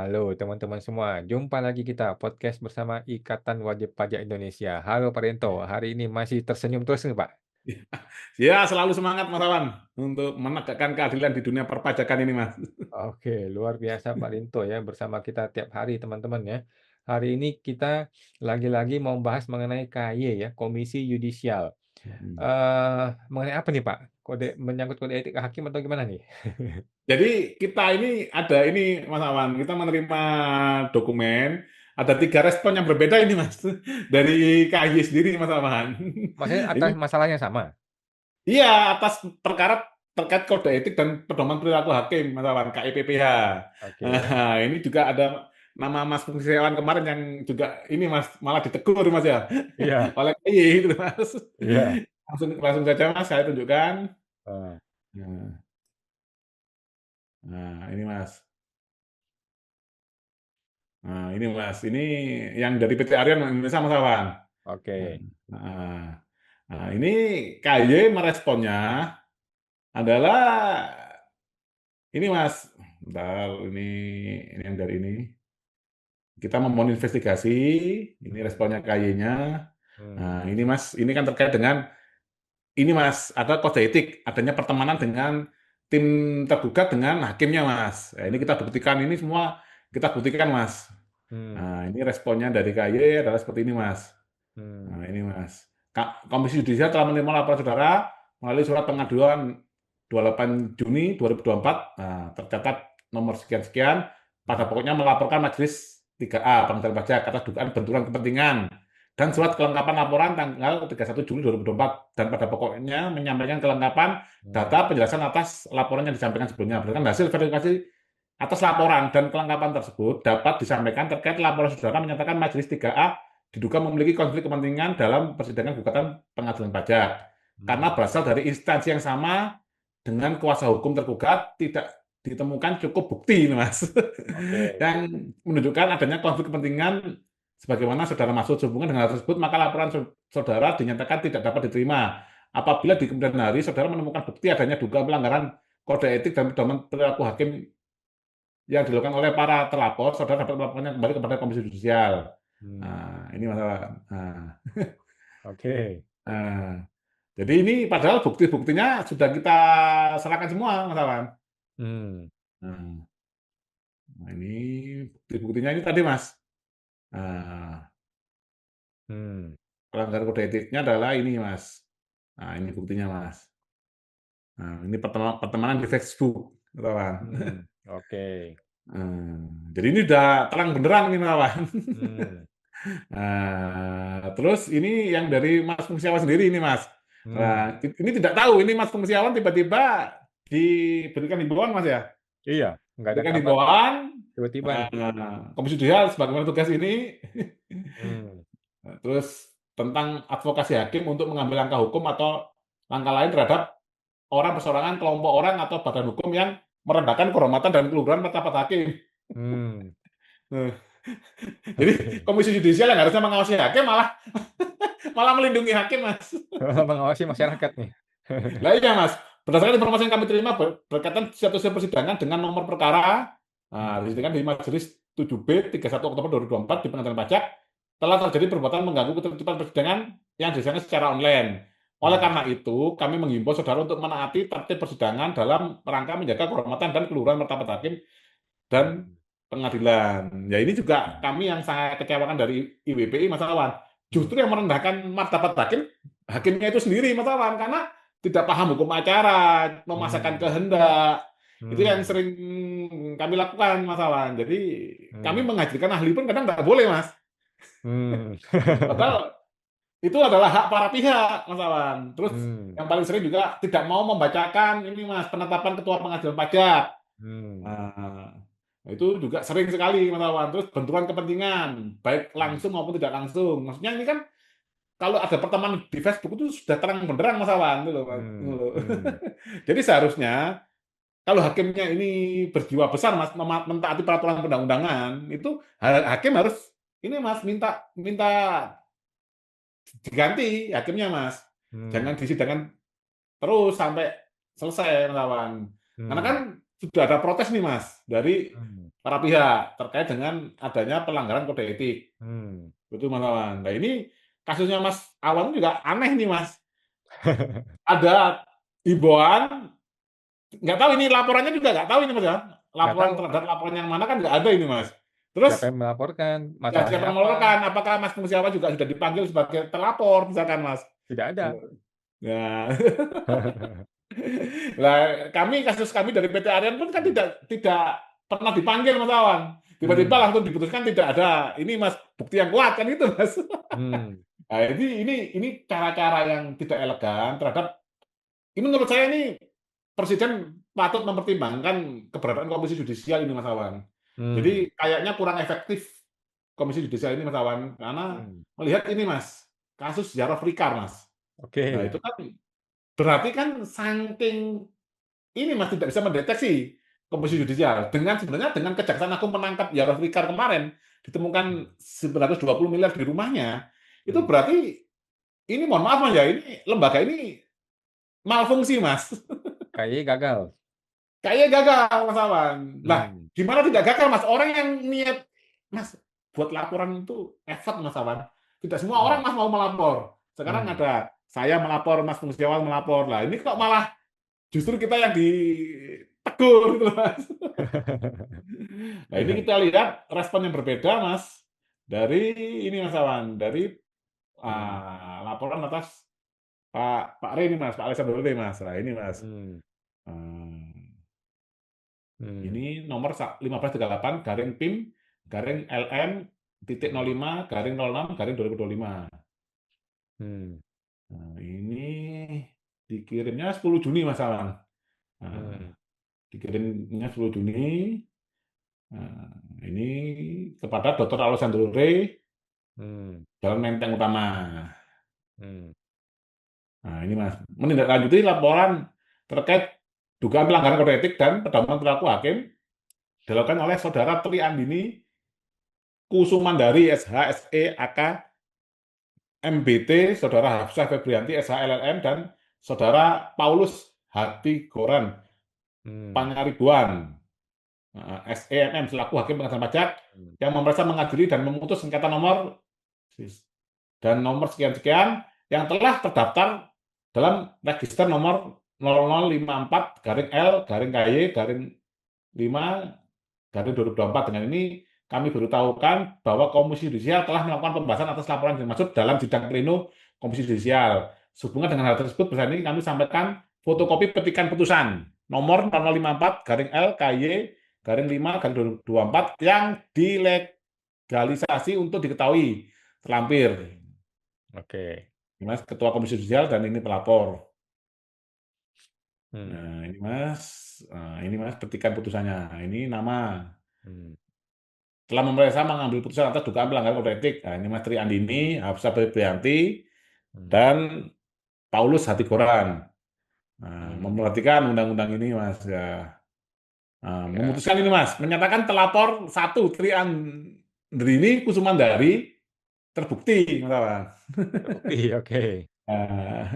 Halo teman-teman semua, jumpa lagi kita podcast bersama Ikatan Wajib Pajak Indonesia. Halo Pak Rento, hari ini masih tersenyum terus nih Pak? Ya, selalu semangat Mas Awan untuk menegakkan keadilan di dunia perpajakan ini, Mas. Oke, luar biasa Pak Rinto ya bersama kita tiap hari teman-teman ya. Hari ini kita lagi-lagi mau bahas mengenai KY ya, Komisi Yudisial. Mhm. Mengenai apa nih Pak? Menyangkut kode etik hakim atau gimana nih? Jadi kita ini ada ini Mas Awan, kita menerima dokumen, ada 3 respon yang berbeda ini Mas, dari KAY sendiri Mas Awan. Maksudnya atas Ini masalahnya sama? iya, atas perkara terkait kode etik dan pedoman perilaku hakim Mas Awan, KIPPH. Oke, Nah, ini juga ada nama Mas Fungsiawan kemarin yang juga ini Mas, malah ditegur Mas ya, iya, oleh KAY itu Mas. iya. Langsung langsung saja Mas, saya tunjukkan. Ah, Nah. Nah, ini Mas. Nah, ini Mas. Ini yang dari PT Arion Indonesia Mas Awan. oke. Nah, nah, ini KY meresponnya adalah ini Mas. Bentar, ini yang dari ini. Kita memohon investigasi. Ini responnya KY-nya. Hmm, Nah, ini Mas. Ini kan terkait dengan ini Mas. Ada kode etik. Adanya pertemanan dengan tim tergugat dengan hakimnya Mas. Nah, ini kita buktikan. Ini semua kita buktikan Mas. hmm, Nah, ini responnya dari KY adalah seperti ini, Mas. hmm. Nah, ini, Mas. Komisi Yudisial telah menerima laporan saudara melalui surat pengaduan 28 Juni 2024, nah, tercatat nomor sekian-sekian, pada Hmm. pokoknya melaporkan Majelis 3A Pengendalian Pajak atas dugaan benturan kepentingan dan surat kelengkapan laporan tanggal 31 Juli 2024 dan pada pokoknya menyampaikan kelengkapan Hmm. data penjelasan atas laporan yang disampaikan sebelumnya. Berdasarkan hasil verifikasi atas laporan dan kelengkapan tersebut dapat disampaikan terkait laporan saudara menyatakan Majelis 3A diduga memiliki konflik kepentingan dalam persidangan gugatan pengadilan pajak karena Hmm. berasal dari instansi yang sama dengan kuasa hukum tergugat tidak ditemukan cukup bukti, Mas, Oke. yang menunjukkan adanya konflik kepentingan sebagaimana saudara maksud sehubungan dengan hal tersebut, maka laporan saudara dinyatakan tidak dapat diterima. Apabila di kemudian hari saudara menemukan bukti adanya dugaan pelanggaran kode etik dan pedoman perilaku hakim yang dilakukan oleh para terlapor, saudara dapat melaporkannya kembali kepada Komisi Yudisial. Hmm. Nah, ini masalah. Nah, Oke. nah, jadi ini padahal bukti-buktinya sudah kita serahkan semua, Mas Awan. Hmm. Nah, nah, ini bukti-buktinya ini tadi, Mas. Nah, Hmm. pelanggaran kode etiknya adalah ini, Mas. Nah, ini buktinya, Mas. Nah, ini pertemanan di Facebook, Mas Awan. Hmm. Oke. Jadi ini udah terang benderang ini, Mas Awan. Hmm. Nah, terus ini yang dari Mas Fungsiawan sendiri ini, Mas. Hmm. Nah, ini tidak tahu ini Mas Fungsiawan tiba-tiba diberikan himbauan, Mas ya. Iya, nggak ada Diberikan kabar himbauan, tiba-tiba nih. Komisi Judisial sebagaimana tugas ini, Hmm. terus tentang advokasi hakim untuk mengambil langkah hukum atau langkah lain terhadap orang perseorangan, kelompok orang atau badan hukum yang merendahkan kehormatan dan keluhuran martabat hakim. Hmm. Nah, jadi Oke. Komisi Yudisial yang harusnya mengawasi hakim malah malah melindungi hakim, Mas. Mengawasi masyarakat nih. Lah iya Mas, berdasarkan informasi yang kami terima berkaitan status persidangan dengan nomor perkara, nah, Hmm. disediakan di Majelis 7B 31 Oktober 2024 di Pengadilan Pajak telah terjadi perbuatan mengganggu ketertiban persidangan yang dilaksanakan secara online. Oleh Hmm. karena itu, kami menghimbau saudara untuk menaati tertib persidangan dalam rangka menjaga kehormatan dan keluhuran martabat hakim dan Hmm. pengadilan. Ya ini juga kami yang sangat kecewakan dari IWPI Mas Awan. Hmm. Justru yang merendahkan martabat hakim, hakimnya itu sendiri Mas Awan, karena tidak paham hukum acara, memaksakan Hmm. kehendak. Itu yang Hmm. sering kami lakukan Mas Awan. Jadi kami Hmm. menghadirkan ahli pun kadang nggak boleh Mas. Hmm. Padahal itu adalah hak para pihak Mas Awan. Terus Hmm. yang paling sering juga tidak mau membacakan ini Mas, penetapan ketua pengadilan pajak. Hmm. Nah, itu juga sering sekali Mas Awan. Terus benturan kepentingan, baik Hmm. langsung maupun tidak langsung. Maksudnya ini kan kalau ada pertemanan di Facebook itu sudah terang benderang Mas Awan, gitu loh, Mas. Gitu Hmm. loh. Hmm. Jadi seharusnya kalau hakimnya ini berjiwa besar Mas, mentaati peraturan perundang-undangan, itu hakim harus ini Mas minta minta diganti hakimnya Mas. Jangan Hmm. disidangkan terus sampai selesai Mas Awan. Karena kan Hmm. sudah ada protes nih Mas dari Hmm. para pihak terkait dengan adanya pelanggaran kode etik. Hmm. Betul Mas Awan. Nah ini kasusnya Mas Awan juga aneh nih Mas. Ada himbauan, nggak tahu ini laporannya juga nggak tahu ini Mas ya. Nggak Laporan tahu terhadap laporan yang mana kan nggak ada ini Mas. Terus siapa yang melaporkan, ya siapa masalahnya yang apa, melaporkan? Apakah Mas Musiawan juga sudah dipanggil sebagai pelapor misalkan Mas? tidak ada. Ya, lah kasus kami dari PT Arian pun kan Hmm. tidak pernah dipanggil Mas Awan. Tiba-tiba Hmm. langsung diputuskan tidak ada. Ini Mas bukti yang kuat kan itu Mas. Hmm. Nah, ini cara-cara yang tidak elegan terhadap ini menurut saya ini Presiden patut mempertimbangkan keberadaan Komisi Yudisial ini Mas Awan. Hmm. Jadi kayaknya kurang efektif Komisi Yudisial ini Mas Awan karena Hmm. melihat ini Mas kasus Yara Frikar Mas. Nah Oke. itu kan berarti kan saking ini Mas tidak bisa mendeteksi Komisi Hmm. Yudisial dengan sebenarnya dengan Kejaksaan Agung menangkap Yara Frikar kemarin Hmm. ditemukan 920 miliar di rumahnya itu Hmm. berarti ini mohon maaf Mas ya ini lembaga ini malfungsi Mas. KY gagal. Kayaknya gagal Mas Awan. Lah, Hmm. gimana tidak gagal Mas? Orang yang niat Mas buat laporan itu effort Mas Awan. Tidak semua Hmm. orang Mas mau melapor. Sekarang Hmm. ada saya melapor, Mas Fungsiawan melapor. Lah, ini kok malah justru kita yang ditegur gitu loh, Mas. Nah, ini kita lihat respon yang berbeda Mas dari ini Mas Awan, dari Hmm. laporan atas Pak Rey ini Mas, Pak Alexander Rey Mas. Nah, ini Mas. Hmm. Hmm. Hmm. Ini nomor 1538 garing PIM garing LM titik Hmm. 05 garing 06 garing 2025. Hmm. Nah, ini dikirimnya 10 Juni Mas Awan. Nah, Hmm. dikirimnya 10 Juni. Nah, ini kepada Dr. Alessandro Rey, Hmm. Jalan Menteng Utama. Hmm. Nah, ini Mas, menindaklanjuti laporan terkait dugaan pelanggaran kode etik dan pedoman perilaku hakim dilakukan oleh Saudara Tri Andini Kusumandari SH SE AK MBT, Saudara Hafsah Febrianti SH LLM, dan Saudara Paulus Hatigoran Hmm. Pangaribuan SEMM selaku Hakim Pengadilan Pajak Hmm. yang memeriksa mengadili dan memutus sengketa nomor sekian-sekian yang telah terdaftar dalam register nomor 0054 garing L garing KY garing 5 garing 2024. Dengan ini kami beritahukan bahwa Komisi Yudisial telah melakukan pembahasan atas laporan yang dimaksud dalam sidang pleno Komisi Yudisial. Sehubungan dengan hal tersebut, bersama ini kami sampaikan fotokopi petikan putusan nomor 0054 garing L KY garing 5 garing 2024 yang dilegalisasi untuk diketahui terlampir. Oke. Mas Ketua Komisi Yudisial dan ini pelapor. Hmm. Nah, ini Mas petikan putusannya. Ini nama Hmm. telah memeriksa mengambil putusan atas dugaan pelanggaran kode etik. Nah, ini Mas Tri Andini, Hafsah Febrianti, Hmm. dan Paulus Hatigoran. Nah, Hmm. memperhatikan undang-undang ini, Mas. Ya. Nah, Ya. memutuskan ini, Mas, menyatakan telapor satu Tri Andrini Kusumandari terbukti, Mas Awan. Terbukti. Oke. Nah,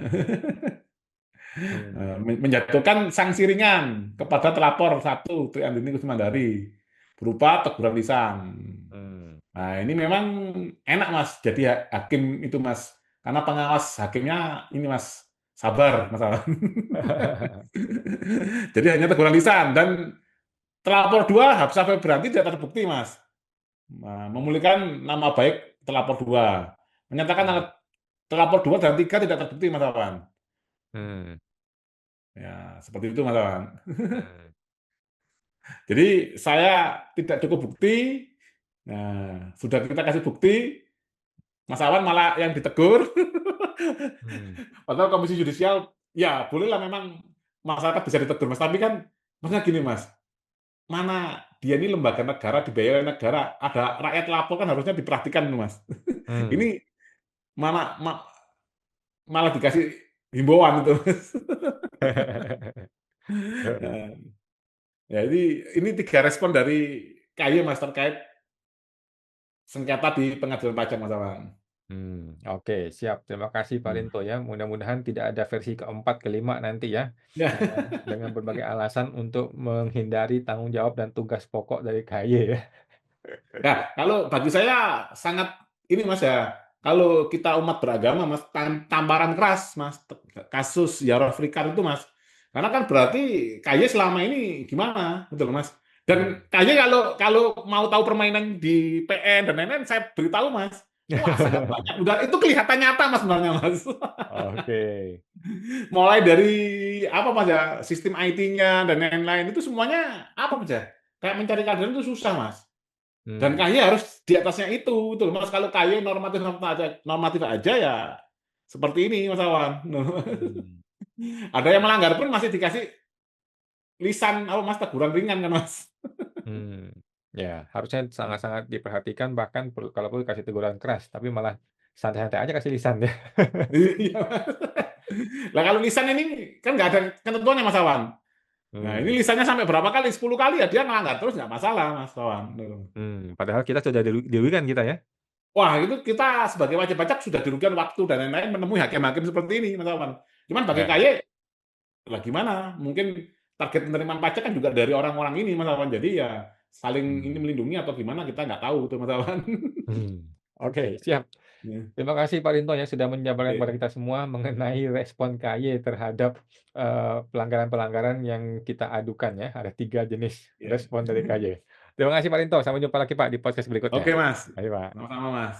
Hmm. menjatuhkan sanksi ringan kepada telapor satu Tri Andrini Kusumandari berupa teguran lisan. Hmm. Nah, ini memang enak, Mas. Jadi hakim itu, Mas. Karena pengawas hakimnya ini, Mas, sabar, Mas Awan. Jadi hanya teguran lisan dan telapor dua Hafsah Febrianti tidak terbukti, Mas. Nah, memulihkan nama baik telapor dua. Hmm. Menyatakan telapor dua dan tiga tidak terbukti, Mas Awan. Hmm. Ya, seperti itu, Mas Awan. Hmm. Jadi saya tidak cukup bukti. Nah, sudah kita kasih bukti, Mas Awan malah yang ditegur. Hmm. Padahal Komisi Yudisial, ya bolehlah memang masyarakat bisa ditegur, Mas. Tapi kan, maksudnya gini, Mas, mana dia ini lembaga negara, dibayar oleh negara, ada rakyat lapor kan harusnya diperhatikan, Mas. Hmm. Ini malah dikasih himbauan itu, Mas. Nah, ya, ini tiga respon dari KY, Mas, terkait sengketa di pengadilan pajak, Mas Awan. Oke, siap. Terima kasih Pak Mmm. Rinto ya. Mudah-mudahan tidak ada versi keempat, kelima nanti ya, Ya. eee, dengan berbagai alasan untuk menghindari tanggung jawab dan tugas pokok dari KY ya. Ya, kalau bagi saya sangat ini Mas ya, kalau kita umat beragama Mas, tamparan keras Mas, kasus Yahya Afrikar itu Mas. Karena kan berarti KY selama ini gimana, gitu loh Mas. Dan Mmm. KY kalau kalau mau tahu permainan di PN dan lain-lain, saya beritahu Mas. Wah, sangat banyak. Udah itu kelihatan nyata Mas sebenarnya Mas. Oke. Mulai dari apa Mas ya, sistem IT-nya dan lain-lain itu semuanya apa Mas ya, kayak mencari keadilan itu susah Mas. Dan Mmm, KY harus di atasnya itu, gitu loh Mas. Kalau KY normatif aja ya seperti ini Mas Awan. mmm, Ada yang melanggar pun masih dikasih lisan apa Mas, teguran ringan kan Mas. mmm. Ya, harusnya sangat-sangat diperhatikan bahkan kalau perlu kasih teguran keras, tapi malah santai-santai aja kasih lisan ya. Iya. Lah kalau lisan ini kan nggak ada ketentuannya Mas Awan. Nah ini Mmm, lisannya sampai berapa kali, 10 kali ya dia ngelanggar terus nggak masalah Mas Awan. padahal kita sudah dirugikan kita ya. Wah, itu kita sebagai wajib pajak sudah dirugikan waktu dan lain-lain menemui hakim-hakim seperti ini, Mas Awan. Cuman bagi Ya, KY, lah gimana? Mungkin target penerimaan pajak kan juga dari orang-orang ini, Mas Awan. Jadi ya saling ini mmm, melindungi atau gimana kita nggak tahu tuh, Mas Awan. mmm. Oke, siap. Ya, Terima kasih Pak Rinto ya sudah menjabarkan kepada oke. kita semua mengenai respon KY terhadap, pelanggaran-pelanggaran yang kita adukan ya. Ada 3 jenis Iya. respon dari KY. Terima kasih Pak Rinto, sampai jumpa lagi Pak di podcast berikutnya. Oke, Mas. Mari Pak. Sama-sama, Mas.